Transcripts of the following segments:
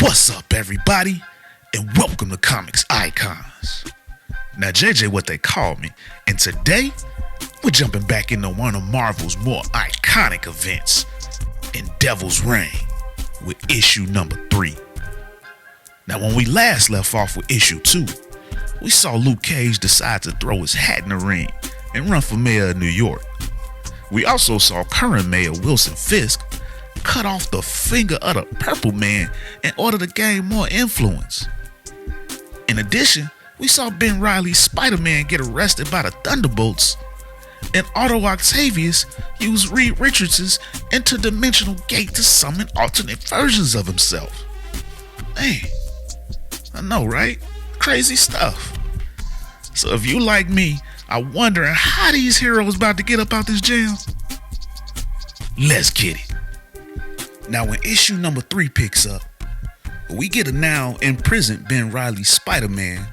What's up, everybody, and welcome to Comics Icons. Now, JJ what they call me, and today, we're jumping back into one of Marvel's more iconic events, in Devil's Reign, with issue number 3. Now, when we last left off with issue 2, we saw Luke Cage decide to throw his hat in the ring and run for mayor of New York. We also saw current mayor Wilson Fisk cut off the finger of the Purple Man in order to gain more influence. In addition, we saw Ben Reilly's Spider-Man get arrested by the Thunderbolts, and Otto Octavius use Reed Richards' interdimensional gate to summon alternate versions of himself. Man, I know, right? Crazy stuff. So if you like me are wondering how these heroes about to get up out this jam, let's get it. Now when issue number 3 picks up, we get a now imprisoned Ben Reilly Spider-Man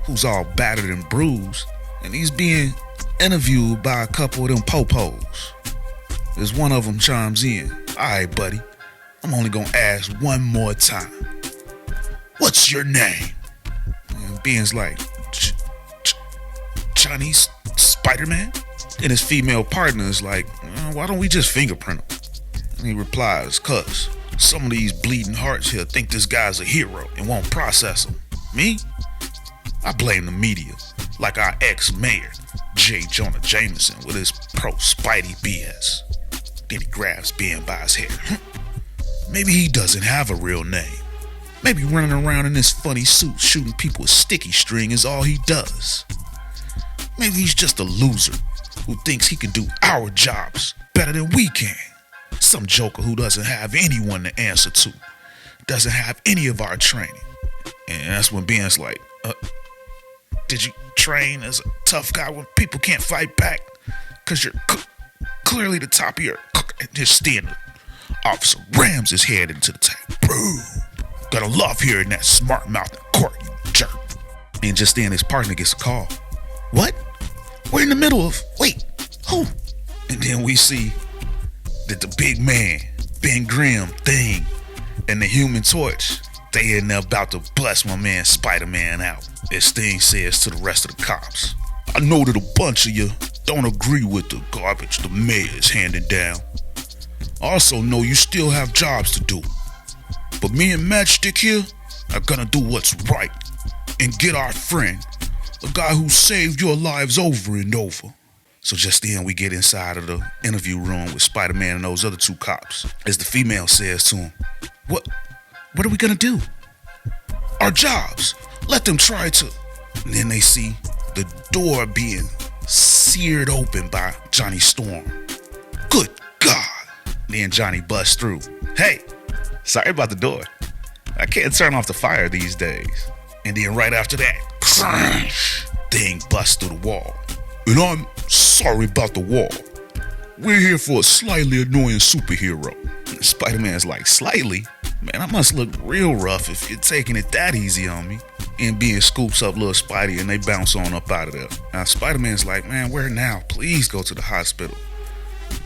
who's all battered and bruised, and he's being interviewed by a couple of them popos. As one of them chimes in, "Alright buddy, I'm only gonna ask one more time. What's your name?" And Ben's like, "Chinese Spider-Man?" And his female partner is like, "Why don't we just fingerprint him?" And he replies, "Cuz some of these bleeding hearts here think this guy's a hero and won't process him. Me? I blame the media, like our ex-mayor, J. Jonah Jameson, with his pro-Spidey BS." Then he grabs Ben by his hair. Maybe he doesn't have a real name. Maybe running around in this funny suit shooting people with sticky string is all he does. Maybe he's just a loser who thinks he can do our jobs better than we can. Some joker who doesn't have anyone to answer to, doesn't have any of our training. And that's when Ben's like, did you train as a tough guy when people can't fight back? Cause you're clearly the top of your standard. Officer rams his head into the tank. Boom. Gotta love hearing that smart mouth in court, you jerk. And just then his partner gets a call. What? We're in the middle of, wait, who? And then we see that the big man, Ben Grimm, Thing, and the Human Torch, they in there about to bust my man Spider-Man out. As Thing says to the rest of the cops, "I know that a bunch of you don't agree with the garbage the mayor is handing down. I also know you still have jobs to do. But me and Matchstick here are gonna do what's right and get our friend, a guy who saved your lives over and over." So just then we get inside of the interview room with Spider-Man and those other 2 cops. As the female says to him, What are we gonna do?" "Our jobs. Let them try to." And then they see the door being seared open by Johnny Storm. Good God. Then Johnny busts through. "Hey, sorry about the door. I can't turn off the fire these days." And then right after that, crash, Thing busts through the wall. "And I'm sorry about the wall. We're here for a slightly annoying superhero." And Spider-Man's like, "Slightly? Man, I must look real rough if you're taking it that easy on me." And Ben scoops up little Spidey and they bounce on up out of there. Now Spider-Man's like, "Man, where now? Please go to the hospital.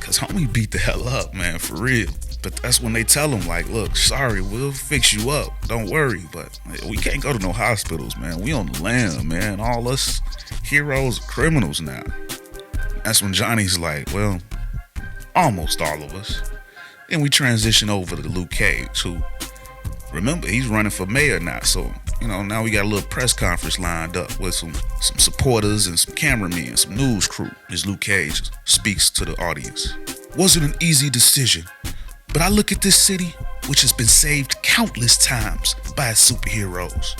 Cause homie beat the hell up, man, for real." But that's when they tell him like, "Look, sorry, we'll fix you up. Don't worry, but we can't go to no hospitals, man. We on the lam, man. All us heroes are criminals now." That's when Johnny's like, "Well, almost all of us." Then we transition over to Luke Cage, who, remember, he's running for mayor now. So, now we got a little press conference lined up with some supporters and some cameramen, some news crew. As Luke Cage speaks to the audience. "Wasn't an easy decision, but I look at this city, which has been saved countless times by its superheroes,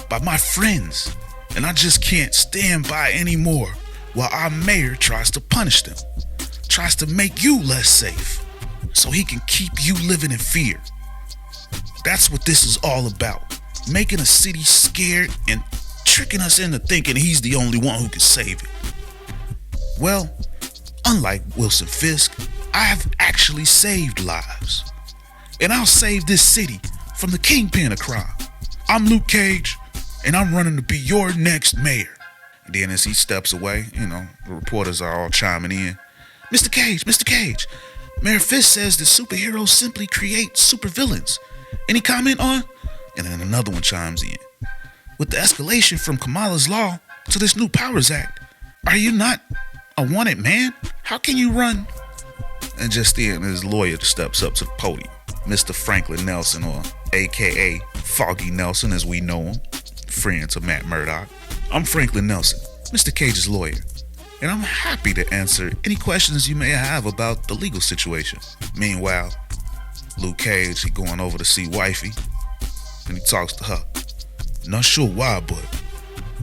by my friends, and I just can't stand by anymore while our mayor tries to punish them, tries to make you less safe, so he can keep you living in fear. That's what this is all about, making a city scared and tricking us into thinking he's the only one who can save it. Well, unlike Wilson Fisk, I have actually saved lives. And I'll save this city from the kingpin of crime. I'm Luke Cage, and I'm running to be your next mayor." And then as he steps away, the reporters are all chiming in. Mr. Cage, Mayor Fisk says that superheroes simply create supervillains. Any comment on And then another one chimes in. With the escalation from Kamala's Law to this new Powers Act, are you not a wanted man? How can you run? And just then his lawyer steps up to the podium. Mr. Franklin Nelson, or AKA Foggy Nelson as we know him, friend to Matt Murdock. I'm Franklin Nelson, Mr. Cage's lawyer, and I'm happy to answer any questions you may have about the legal situation. Meanwhile, Luke Cage, he going over to see wifey, and he talks to her. Not sure why, but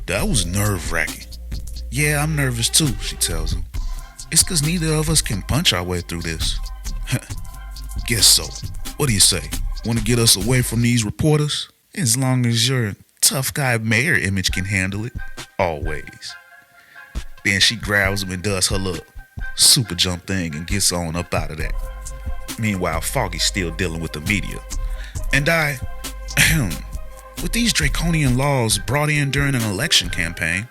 that was nerve-wracking. Yeah, I'm nervous too, she tells him. It's cause neither of us can punch our way through this. Guess so. What do you say? Want to get us away from these reporters? As long as your tough guy mayor image can handle it. Always. Then she grabs him and does her little super jump thing and gets on up out of that. Meanwhile, Foggy's still dealing with the media. And with these draconian laws brought in during an election campaign,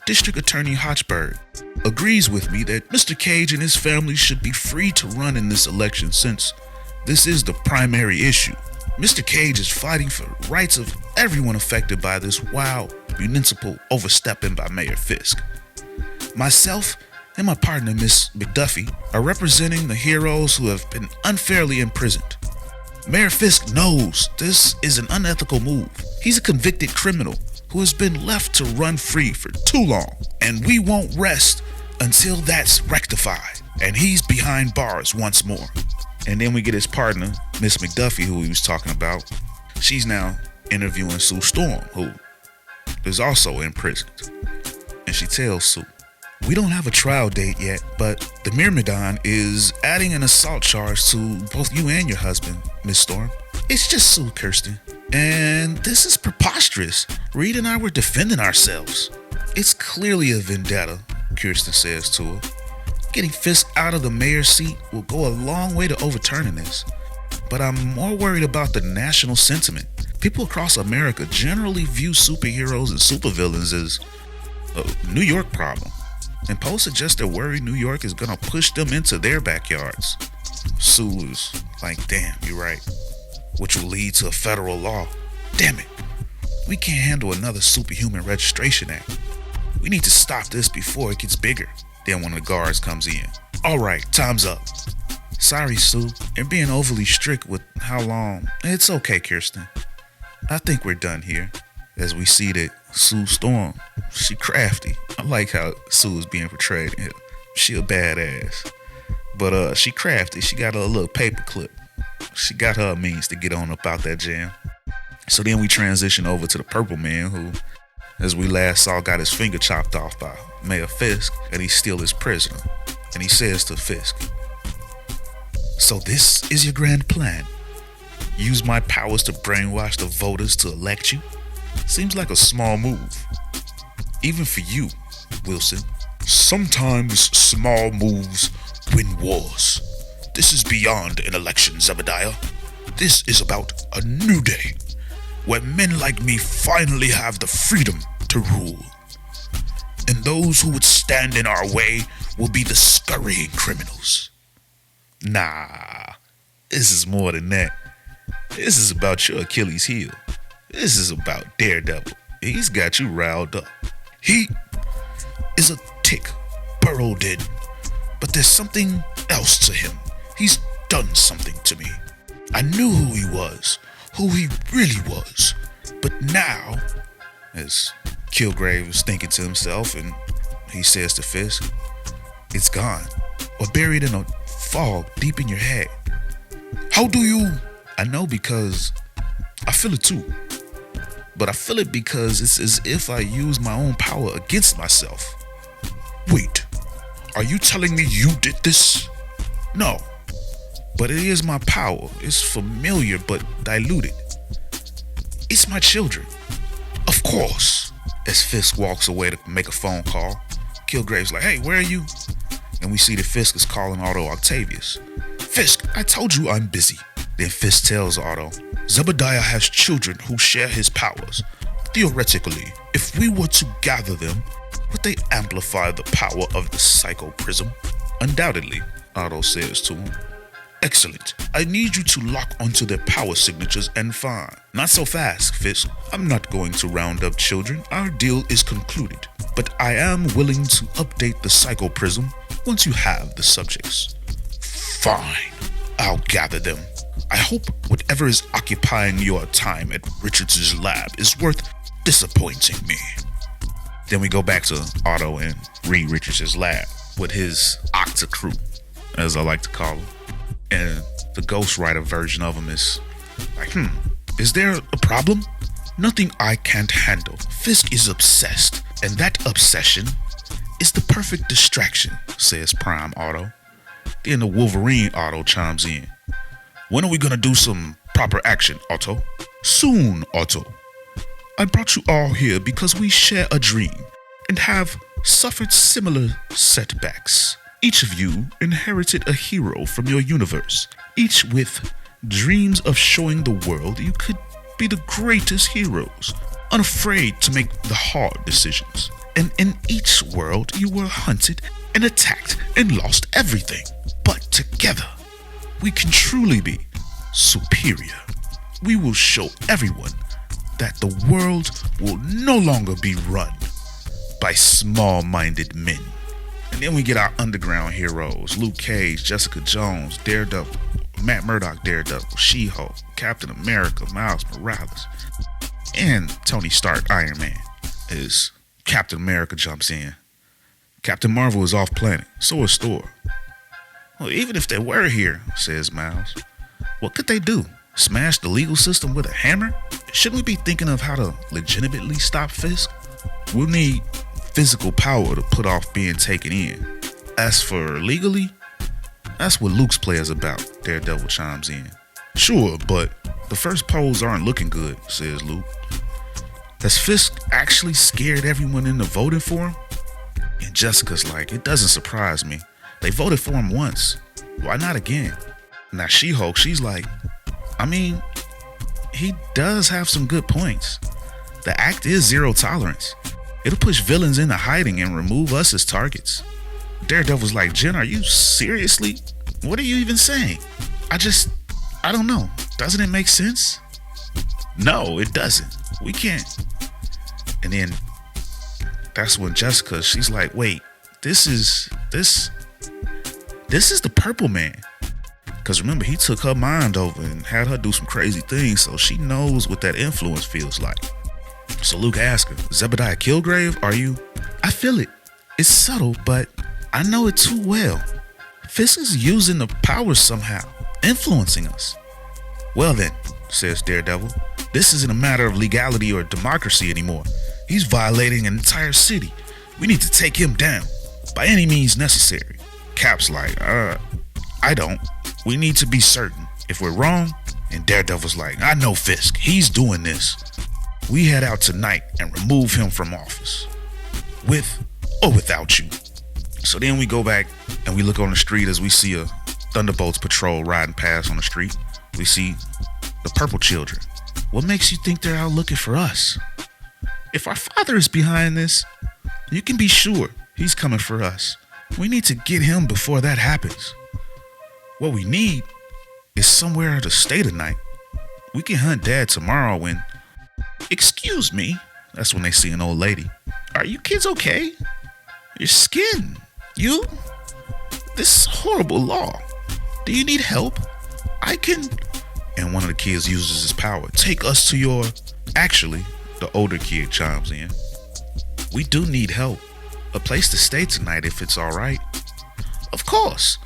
District Attorney Hochberg agrees with me that Mr. Cage and his family should be free to run in this election since this is the primary issue. Mr. Cage is fighting for rights of everyone affected by this wild municipal overstepping by Mayor Fisk. Myself and my partner, Miss McDuffie, are representing the heroes who have been unfairly imprisoned. Mayor Fisk knows this is an unethical move. He's a convicted criminal who has been left to run free for too long, and we won't rest until that's rectified and he's behind bars once more. And then we get his partner, Miss McDuffie, who he was talking about. She's now interviewing Sue Storm, who is also imprisoned. And she tells Sue, we don't have a trial date yet, but the Myrmidon is adding an assault charge to both you and your husband, Miss Storm. It's just Sue, Kirsten. And this is preposterous. Reed and I were defending ourselves. It's clearly a vendetta, Kirsten says to her. Getting Fisk out of the mayor's seat will go a long way to overturning this. But I'm more worried about the national sentiment. People across America generally view superheroes and supervillains as a New York problem. And polls suggest they're worried New York is gonna push them into their backyards. Sue is like, damn, you're right. Which will lead to a federal law. Damn it. We can't handle another Superhuman Registration Act. We need to stop this before it gets bigger. Then one of the guards comes in. All right, time's up. Sorry, Sue. You're being overly strict with how long. It's okay, Kirsten. I think we're done here. As we see that Sue Storm, she crafty. I like how Sue is being portrayed here. She a badass. But she crafty. She got a little paper clip. She got her means to get on up out that jam. So then we transition over to the Purple Man who, as we last saw, got his finger chopped off by Mayor Fisk, and he's still his prisoner. And he says to Fisk, so this is your grand plan? Use my powers to brainwash the voters to elect you? Seems like a small move. Even for you, Wilson. Sometimes small moves win wars. This is beyond an election, Zebediah. This is about a new day, where men like me finally have the freedom to rule. And those who would stand in our way will be the scurrying criminals. Nah, this is more than that. This is about your Achilles heel. This is about Daredevil. He's got you riled up. He is a tick burrowed in, but there's something else to him. He's done something to me. I knew who he was, who he really was. But now, as Kilgrave is thinking to himself, and he says to Fisk, it's gone, or buried in a fog deep in your head. How do you? I know because I feel it too. But I feel it because it's as if I use my own power against myself. Wait, are you telling me you did this? No, but it is my power. It's familiar but diluted. It's my children. Of course. As Fisk walks away to make a phone call, Kilgrave's like, hey, where are you? And we see that Fisk is calling Otto Octavius. Fisk, I told you I'm busy. Then Fisk tells Otto, Zebediah has children who share his powers. Theoretically, if we were to gather them, would they amplify the power of the Psycho Prism? Undoubtedly, Otto says to him. Excellent. I need you to lock onto their power signatures and fine. Not so fast, Fisk. I'm not going to round up children. Our deal is concluded. But I am willing to update the psychoprism once you have the subjects. Fine. I'll gather them. I hope whatever is occupying your time at Richards' lab is worth disappointing me. Then we go back to Otto and Reed Richards' lab with his OCTA crew, as I like to call them. And the ghostwriter version of him is like, is there a problem? Nothing I can't handle. Fisk is obsessed, and that obsession is the perfect distraction, says Prime Otto. Then the Wolverine Otto chimes in. When are we gonna do some proper action, Otto? Soon, Otto. I brought you all here because we share a dream and have suffered similar setbacks. Each of you inherited a hero from your universe, each with dreams of showing the world you could be the greatest heroes, unafraid to make the hard decisions. And in each world you were hunted and attacked and lost everything. But together, we can truly be superior. We will show everyone that the world will no longer be run by small-minded men. And then we get our underground heroes, Luke Cage, Jessica Jones, Daredevil, Matt Murdock, Daredevil, She-Hulk, Captain America, Miles Morales, and Tony Stark, Iron Man, as Captain America jumps in. Captain Marvel is off planet, so is Thor. Well, even if they were here, says Miles, what could they do? Smash the legal system with a hammer? Shouldn't we be thinking of how to legitimately stop Fisk? We'll need physical power to put off being taken in. As for legally, that's what Luke's play is about, Daredevil chimes in. Sure, but the first polls aren't looking good, says Luke. Has Fisk actually scared everyone into voting for him? And Jessica's like, it doesn't surprise me. They voted for him once. Why not again? Now She-Hulk, she's like, I mean, he does have some good points. The act is zero tolerance. It'll push villains into hiding and remove us as targets. Daredevil's like, Jen, are you seriously? What are you even saying? I don't know. Doesn't it make sense? No, it doesn't. We can't. And then that's when Jessica, she's like, wait, this is the Purple Man. Because remember, he took her mind over and had her do some crazy things, so she knows what that influence feels like. So Luke asks her, Zebediah Killgrave, are you? I feel it. It's subtle, but I know it too well. Fisk is using the power somehow, influencing us. Well then, says Daredevil, this isn't a matter of legality or democracy anymore. He's violating an entire city. We need to take him down, by any means necessary. Cap's like, I don't. We need to be certain. If we're wrong, and Daredevil's like, I know Fisk, he's doing this. We head out tonight and remove him from office. With or without you. So then we go back and we look on the street as we see a Thunderbolts patrol riding past on the street. We see the Purple Children. What makes you think they're out looking for us? If our father is behind this, you can be sure he's coming for us. We need to get him before that happens. What we need is somewhere to stay tonight. We can hunt Dad tomorrow when... Excuse me. That's when they see an old lady. Are you kids okay? Your skin. You? This horrible law. Do you need help? I can... And one of the kids uses his power. Take us to your... Actually, the older kid chimes in. We do need help. A place to stay tonight if it's all right. Of course.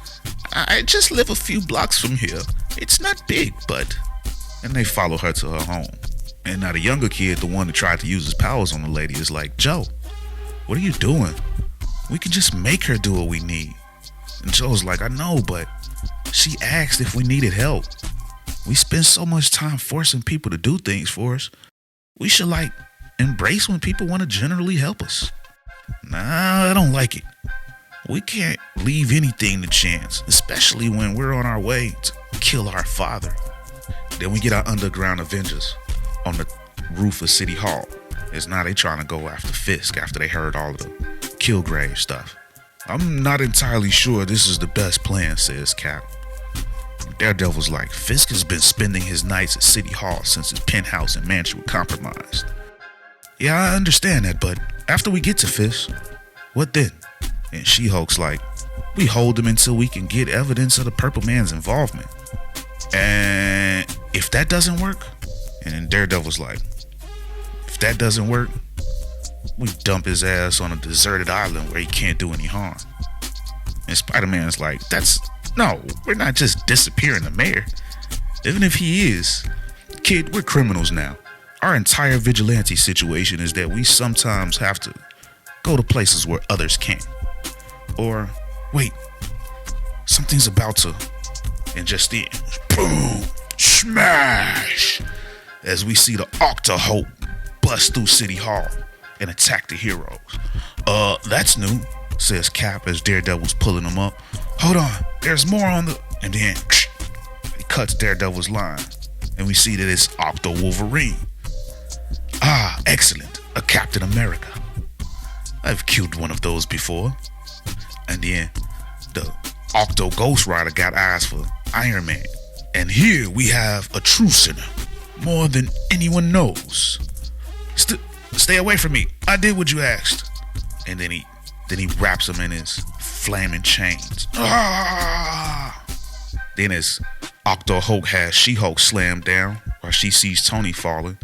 I just live a few blocks from here. It's not big, but... And they follow her to her home. And now the younger kid, the one that tried to use his powers on the lady, is like, Joe, what are you doing? We can just make her do what we need. And Joe's like, I know, but she asked if we needed help. We spend so much time forcing people to do things for us. We should, embrace when people want to generally help us. Nah, I don't like it. We can't leave anything to chance, especially when we're on our way to kill our father. Then we get our Underground Avengers on the roof of City Hall. It's now they trying to go after Fisk after they heard all of the Killgrave stuff. I'm not entirely sure this is the best plan, says Cap. Daredevil's like, Fisk has been spending his nights at City Hall since his penthouse and mansion were compromised. Yeah, I understand that, but after we get to Fisk, what then? And She-Hulk's like, we hold him until we can get evidence of the Purple Man's involvement. And if that doesn't work, and then Daredevil's like, if that doesn't work, we dump his ass on a deserted island where he can't do any harm. And Spider-Man's like, no, we're not just disappearing the mayor. Even if he is, kid, we're criminals now. Our entire vigilante situation is that we sometimes have to go to places where others can't. Or, wait, something's about to, and just then, boom, smash, as we see the Octa-Hulk bust through City Hall and attack the heroes. That's new, says Cap as Daredevil's pulling him up. Hold on, there's more on the, and then he cuts Daredevil's line, and we see that it's Octo-Wolverine. Ah, excellent, a Captain America. I've killed one of those before. And then the Octo Ghost Rider got eyes for Iron Man. And here we have a true sinner, more than anyone knows. Stay away from me. I did what you asked. And then he wraps him in his flaming chains. Ah! Then as Octo-Hulk has She-Hulk slammed down while she sees Tony falling,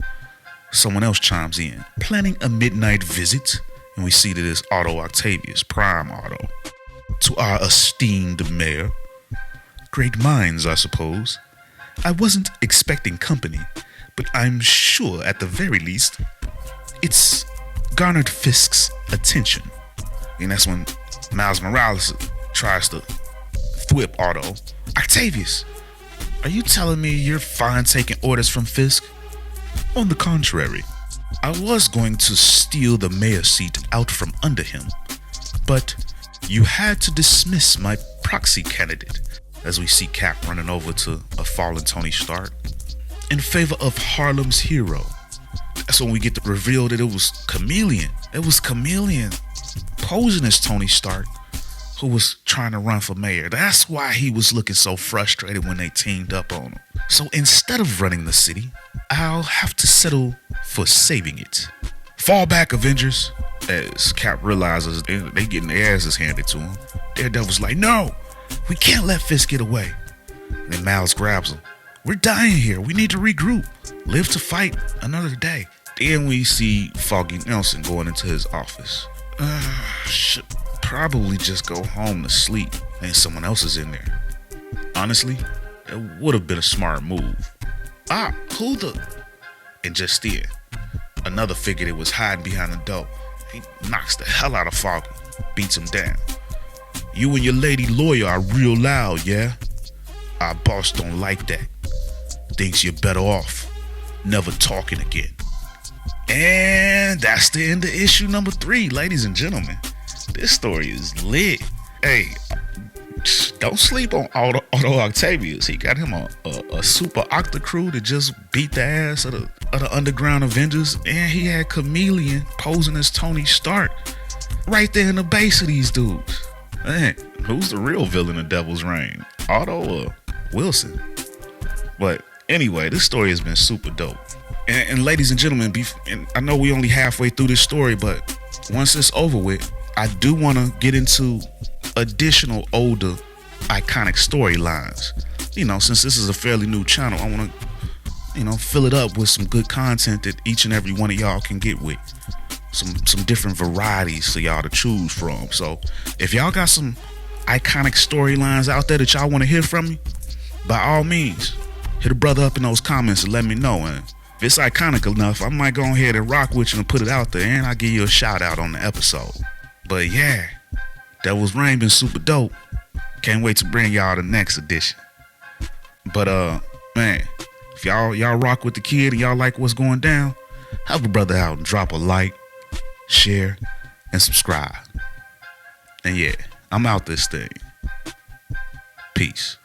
someone else chimes in, planning a midnight visit. And we see that it's Otto Octavius, Prime Otto. To our esteemed mayor. Great minds, I suppose. I wasn't expecting company, but I'm sure at the very least, it's garnered Fisk's attention. And that's when Miles Morales tries to thwip Otto. Octavius, are you telling me you're fine taking orders from Fisk? On the contrary, I was going to steal the mayor's seat out from under him, but you had to dismiss my proxy candidate, as we see Cap running over to a fallen Tony Stark, in favor of Harlem's hero. That's when we get the reveal that it was Chameleon. It was Chameleon posing as Tony Stark, who was trying to run for mayor. That's why he was looking so frustrated when they teamed up on him. So instead of running the city, I'll have to settle for saving it. Fall back, Avengers. As Cap realizes they getting their asses handed to him, Daredevil's like, no, we can't let Fisk get away. And then Miles grabs him. We're dying here. We need to regroup. Live to fight another day. Then we see Foggy Nelson going into his office. Should probably just go home to sleep. And someone else is in there. Honestly, it would have been a smart move. Who the? And just then, another figure that was hiding behind the door. He knocks the hell out of Foggy, beats him down. You and your lady lawyer are real loud, yeah? Our boss don't like that. Thinks you're better off never talking again. And that's the end of issue number 3, ladies and gentlemen. This story is lit. Hey, don't sleep on Otto Octavius. He got him a super octa crew that just beat the ass of the Underground Avengers. And he had Chameleon posing as Tony Stark right there in the base of these dudes. Man, who's the real villain of Devil's Reign? Otto or Wilson? But anyway, this story has been super dope. And ladies and gentlemen, and I know we only halfway through this story, but once it's over with, I do want to get into additional older iconic storylines. You know, since this is a fairly new channel, I want to, fill it up with some good content that each and every one of y'all can get with. Some different varieties for y'all to choose from. So if y'all got some iconic storylines out there that y'all want to hear from me, by all means, hit a brother up in those comments and let me know. And if it's iconic enough, I might go ahead and rock with you and put it out there, and I'll give you a shout out on the episode. But yeah, Devil's Reign been super dope. Can't wait to bring y'all the next edition. But man, if y'all rock with the kid and y'all like what's going down, help a brother out and drop a like, share, and subscribe. And yeah, I'm out this thing. Peace.